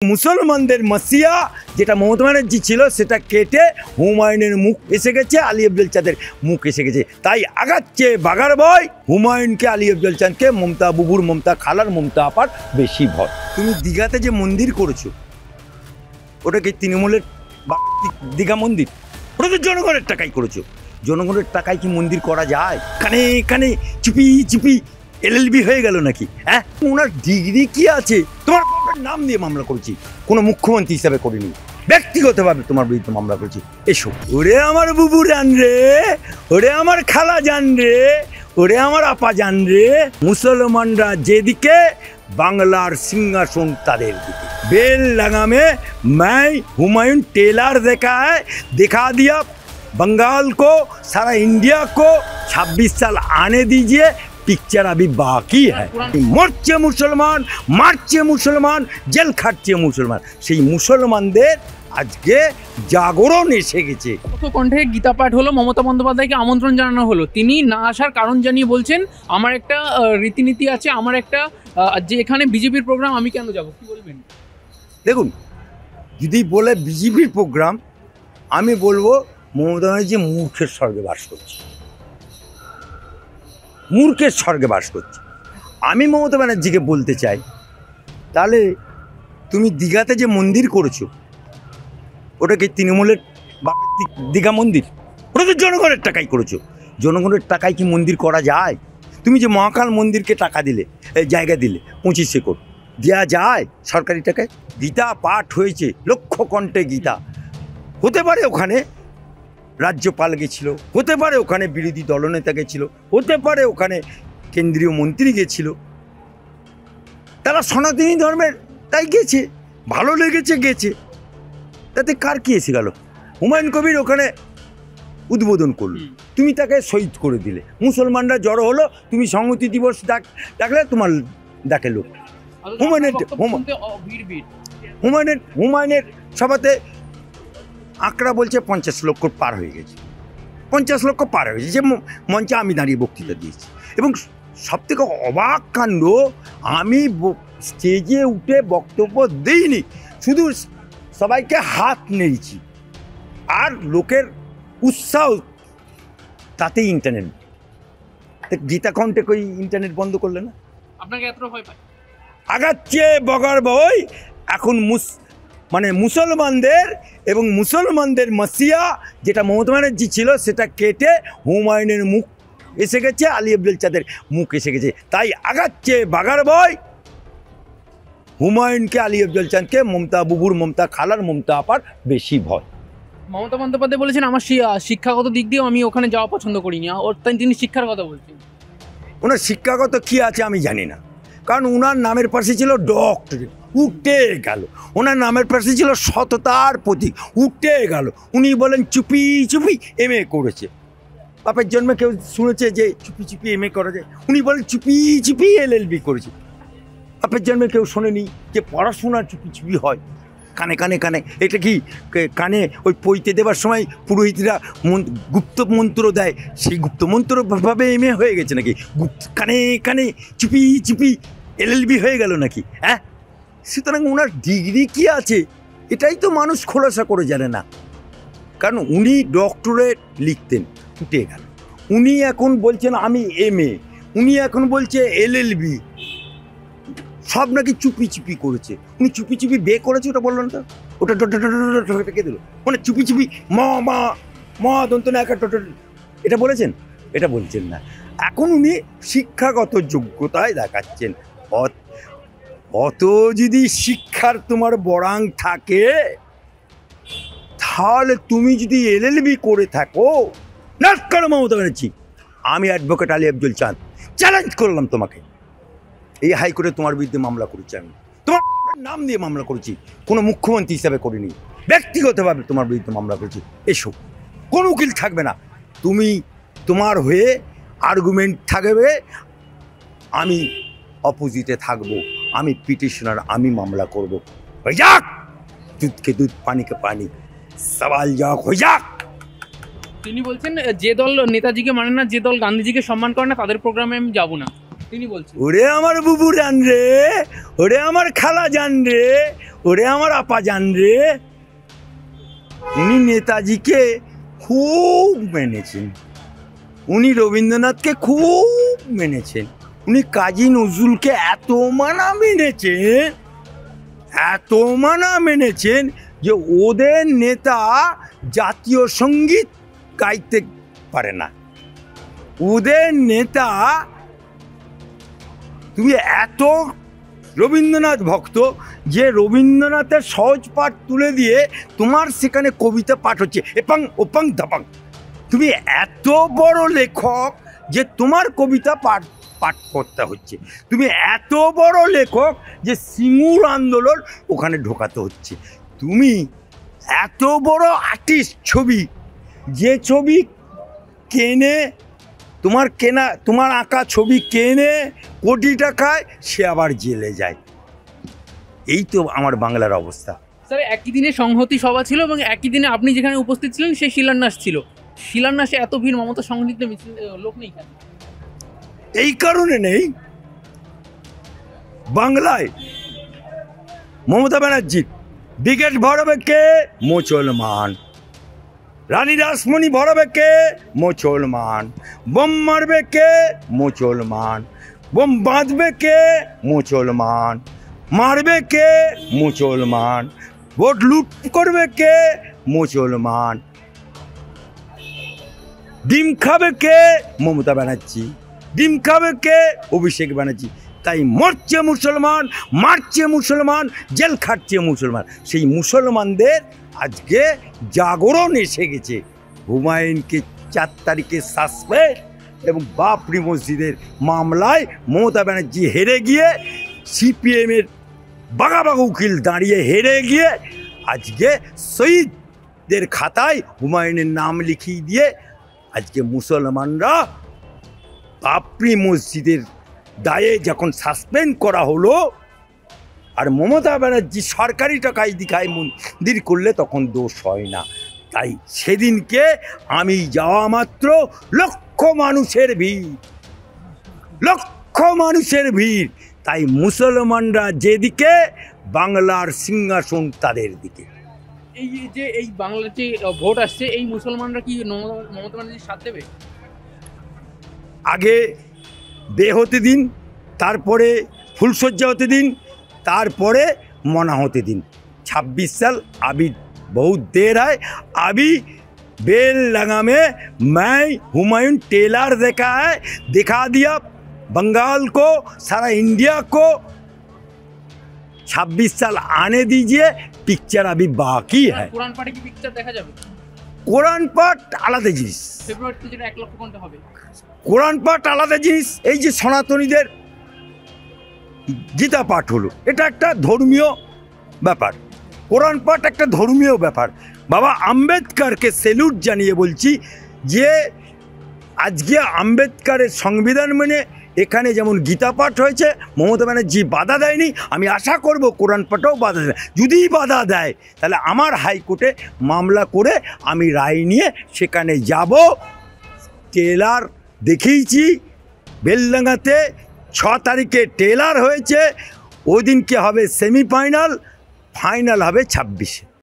মুসলমানদের মাসিয়া যেটা মমতা ব্যানার্জি ছিল সেটা কেটে হুমায়ুনের মুখ এসে গেছে, আলী আফজল চাঁদের মুখ এসে গেছে। তাই আগাচ্ছে বাগার ভয়, হুমায়ুনকে, আলী আফজল চাঁদকে, মমতা বুবুর, মমতা খালার, মমতা আপার বেশি ভয়। তুমি দীঘাতে যে মন্দির করেছো ওটা কি তৃণমূলের দীঘা মন্দির? ওটা তো জনগণের টাকায় করেছো। জনগণের টাকায় কি মন্দির করা যায়? কানে কানে চুপি চুপি এলএলবি হয়ে গেল নাকি? হ্যাঁ, ওনার ডিগ্রি কি আছে? তোমার বাবার নাম দিয়ে মামলা করেছি, কোনো মুখ্যমন্ত্রী হিসাবে করিনি, ব্যক্তিগতভাবে তোমার বিরুদ্ধে মামলা করেছি। এসো। ওরে আমার বুবু জান রে, ওরে আমার খালা জান রে, ওরে আমার আপা জান রে, মুসলমানরা যেদিকে বাংলার সিংহাসন তাদের দিকে। बेल लगा में मैं हुमायूं टेलर देखा है, दिखा दिया बंगाल को, सारा इंडिया को। 26 साल आने दीजिए, पिक्चर अभी बाकी है। मरছে मुसलमान, मारছে मुसलमान, जेल खाटছে मुसलमान। সেই মুসলমানদের আজকে জাগরণ এসে গেছে। কণ্ঠে গীতা পাঠ হলো, মমতা বন্দ্যোপাধ্যায়কে আমন্ত্রণ জানানো হলো, তিনি না আসার কারণ জানিয়ে বলছেন আমার একটা রীতিনীতি আছে, আমার একটা যে এখানে বিজেপির প্রোগ্রাম, আমি কেন যাব? কি বলবেন? দেখুন, যদি বলে বিজেপির প্রোগ্রাম, আমি বলবো মমতা ব্যানার্জি মূর্খের স্বর্গে বাস করছে, মূর্খের স্বর্গে বাস করছে। আমি মমতা ব্যানার্জিকে বলতে চাই, তাহলে তুমি দীঘাতে যে মন্দির করেছো ওটা কি তৃণমূলের দীঘা মন্দির? ওটা তো জনগণের টাকায় করেছো। জনগণের টাকায় কি মন্দির করা যায়? তুমি যে মহাকাল মন্দিরকে টাকা দিলে, জায়গা দিলে 25 একর, দেওয়া যায় সরকারি টাকায়? গীতা পাঠ হয়েছে, লক্ষ কণ্ঠে গীতা। হতে পারে ওখানে রাজ্যপাল গেছিল, হতে পারে ওখানে বিরোধী দলনেতা গেছিল, হতে পারে ওখানে কেন্দ্রীয় মন্ত্রী গেছিল, তারা সনাতনী ধর্মের, তাই গেছে, ভালো লেগেছে গেছে, তাতে কার কি এসে গেল? হুমায়ুন কবির ওখানে উদ্বোধন করলো, তুমি তাকে শহীদ করে দিলে। মুসলমানরা জড়ো হলো, তুমি সংহতি দিবস ডাকলে, তোমার ডাকে লোক। হুমায়ুনের সভাতে আঁকড়া বলছে 50 লক্ষ পার হয়ে গেছে, 50 লক্ষ পার হয়ে গেছে, যে মঞ্চে আমি দাঁড়িয়ে বক্তৃতা দিয়েছি। এবং সবথেকে অবাক কাণ্ড, আমি স্টেজে উঠে বক্তব্য দিইনি, শুধু সবাইকে হাত নেড়েছি, আর লোকের উৎসাহ তাতেই ইন্টারনেট। গীতা কণ্ঠে কই ইন্টারনেট বন্ধ করলে না? আপনাকে এত ভয় পায়? আগাচ্ছে বগার বই। এখন মানে মুসলমানদের এবং মুসলমানদের মাসিয়া যেটা মমতা ব্যানার্জি ছিল সেটা কেটে হুমায়ুনের মুখ এসে গেছে, আলী আফজল চাঁদের মুখ এসে গেছে। তাই আগাচ্ছে বাগার বই। হুমায়ুনকে, আলী আফজল চাঁদকে, মমতা বুবুর, মমতা খালার, মমতা আপার বেশি ভয়। মমতা বন্দ্যোপাধ্যায় বলেছেন আমার শিক্ষাগত দিক দিয়েও আমি ওখানে যাওয়া পছন্দ করিনি, তিনি শিক্ষার কথা বলছেন। ওনার শিক্ষাগত কী আছে আমি জানি না, কারণ ওনার নামের পাশে ছিল ডক্টরেট, উঠে গেল। ওনার নামের পাশে ছিল সততার প্রতীক, উঠে গেল। উনি বলেন চুপি চুপি MA করেছে। বাপের জন্মে কেউ শুনেছে যে চুপি চুপি MA করা যায়? উনি বলেন চুপি চুপি LLB করেছে। বাপের জন্মে কেউ শোনেনি যে পড়াশোনা চুপি চুপি হয়। কানে কানে কানে, এটা কি কানে ওই পইতে দেওয়ার সময় পুরোহিতরা গুপ্ত মন্ত্র দেয়, সেই গুপ্ত মন্ত্রভাবে MA হয়ে গেছে নাকি? কানে কানে চুপি চুপি LLB হয়ে গেল নাকি? হ্যাঁ, সুতরাং ওনার ডিগ্রি কি আছে এটাই তো মানুষ খোলাসা করে জানে না। কারণ উনি ডক্টরেট লিখতেন, উঠে গেল। উনি এখন বলছেন আমি MA, উনি এখন বলছে LLB, সব নাকি চুপি চুপি করেছে। উনি চুপি চুপি বে করেছে, ওটা বললো না তো? ওটা ঢেকে দিল, মানে চুপি চুপি মা দন্তনা একা এটা বলেছেন? এটা বলছেন না। এখন উনি শিক্ষাগত যোগ্যতায় দেখাচ্ছেন। অত যদি শিক্ষার তোমার বরাং থাকে, তাহলে তুমি যদি LLB করে থাকো, না কেন মমতা ব্যানার্জি, আমি অ্যাডভোকেট আলী আফজল চাঁদ চ্যালেঞ্জ করলাম তোমাকে, এই হাইকোর্টে তোমার বিরুদ্ধে মামলা করেছি, আমি তোমার নাম দিয়ে মামলা করেছি, কোনো মুখ্যমন্ত্রী হিসাবে করিনি, ব্যক্তিগতভাবে তোমার বিরুদ্ধে মামলা করেছি। এসো, কোনো উকিল থাকবে না, তুমি তোমার হয়ে আর্গুমেন্ট থাকবে, আমি অপোজিটে থাকবো, আমি পিটিশনার, আমি মামলা করব। হয়ে যাক, দুধকে দুধ, পানিকে পানি, সওয়াল যাক, হয়ে যাক। তিনি বলছেন যে দল নেতাজিকে মানে না, যে দল গান্ধীজিকে সম্মান করে না, তাদের প্রোগ্রামে আমি যাব না। তিনি বলছেন। ওরে আমার বুবু জান রে, ওরে আমার খালা জান রে, ওরে আমার আপা জান রে। উনি নেতাজিকে খুব মেনেছেন, উনি রবীন্দ্রনাথকে খুব মেনেছেন, উনি কাজী নজরুলকে এত মানা মেনেছেন, এত মানা মেনেছেন যে ওদের নেতা জাতীয় সঙ্গীত গাইতে পারে না। ওদের নেতা, তুমি এত রবীন্দ্রনাথ ভক্ত যে রবীন্দ্রনাথের সহজ পাঠ তুলে দিয়ে তোমার সেখানে কবিতা পাঠ হচ্ছে এপাং ওপাং ধাপাং। তুমি এত বড় লেখক যে তোমার কবিতা পাঠ পাঠ করতে হচ্ছে। তুমি এত বড় লেখক যে সিঙ্গুর আন্দোলন ওখানে ঢোকাতে হচ্ছে। তুমি এত বড় আর্টিস্ট, ছবি, যে ছবি কেনে তোমার আঁকা ছবি কেনে কোটি টাকায়, সে আবার জেলে যায়। এই তো আমার বাংলার অবস্থা। স্যার, একই দিনে সংহতি সভা ছিল এবং একই দিনে আপনি যেখানে উপস্থিত ছিলেন সেই শিলান্যাস ছিল। শিলান্যাসে এত ভিড়, মমতা সংগঠিত লোক নেই কেন? এই কারণে নেই, বাংলায় মমতা ব্যানার্জি ব্রিগেড ভরাবে কে? মুসলমান। রানী রাসমণি ভরাবে কে? মুসলমান। বোম মারবে কে? মুসলমান। বোম বাঁধবে কে? মুসলমান। মারবে কে? মুসলমান। ভোট লুট করবে কে? মুসলমান। ডিম খাবে কে? মমতা ব্যানার্জি। ডিম খাবে কে? অভিষেক ব্যানার্জি। তাই মরছে মুসলমান, মারছে মুসলমান, জেল খাটছে মুসলমান। সেই মুসলমানদের আজকে জাগরণ এসে গেছে। হুমায়ুনকে 4 তারিখে সাসপেন্ড এবং বাবরি মসজিদের মামলায় মমতা ব্যানার্জি হেরে গিয়ে, সিপিএমের বাঘাবাগ উকিল দাঁড়িয়ে হেরে গিয়ে আজকে শহীদদের খাতায় হুমায়ুনের নাম লিখিয়ে দিয়ে আজকে মুসলমানরা বাবরি মসজিদের দায়ে যখন সাসপেন্ড করা হলো, আর মমতা ব্যানার্জি সরকারি টাকায় দিখায় মন্দির করলে তখন দোষ হয় না। তাই সেদিনকে আমি যাওয়া মাত্র লক্ষ মানুষের ভিড়, লক্ষ মানুষের ভিড়। তাই মুসলমানরা যেদিকে, বাংলার সিংহাসন তাদের দিকে। এই যে এই বাংলার যে ভোট আসছে, এই মুসলমানরা কি মমতা ব্যানার্জির সাথ দেবে? আগে বে হতে দিন, তারপরে ফুলসজ্জা হতে দিন, তারপরে মনা হতে दिन। 26 साल अभी बहुत देर है। अभी बेल लगा में मैं हुमायूं टेलर देखा है, दिखा दिया बंगाल को, सारा इंडिया को। 26 साल आने दीजिए, पिक्चर अभी बाकी है। কোরআন পাঠে কি পিকচার দেখা যাবে? কোরআন পাঠ আলাদা জিনিস, ফেব্রুয়ারিতে যেটা 1 লক্ষ ঘন্টা হবে। কোরআন পাঠ আলাদা জিনিস। এই যে সনাতনীদের গীতা পাঠ হলো, এটা একটা ধর্মীয় ব্যাপার। কোরআন পাঠ একটা ধর্মীয় ব্যাপার। বাবা আম্বেদকরকে স্যালুট জানিয়ে বলছি যে আজকে আম্বেদকরের সংবিধান মেনে এখানে যেমন গীতা পাঠ হয়েছে, মমতা ব্যানার্জি বাধা দেয়নি। আমি আশা করব কোরআন পাঠও বাধা দেয়। যদি বাধা দেয় তাহলে আমার হাইকোর্টে মামলা করে আমি রায় নিয়ে সেখানে যাব। টেলার দেখিয়েছি বেলডাঙ্গাতে, 6 তারিখে টেলার হয়েছে। ওই দিনকে হবে সেমিফাইনাল, ফাইনাল হবে 26-এ।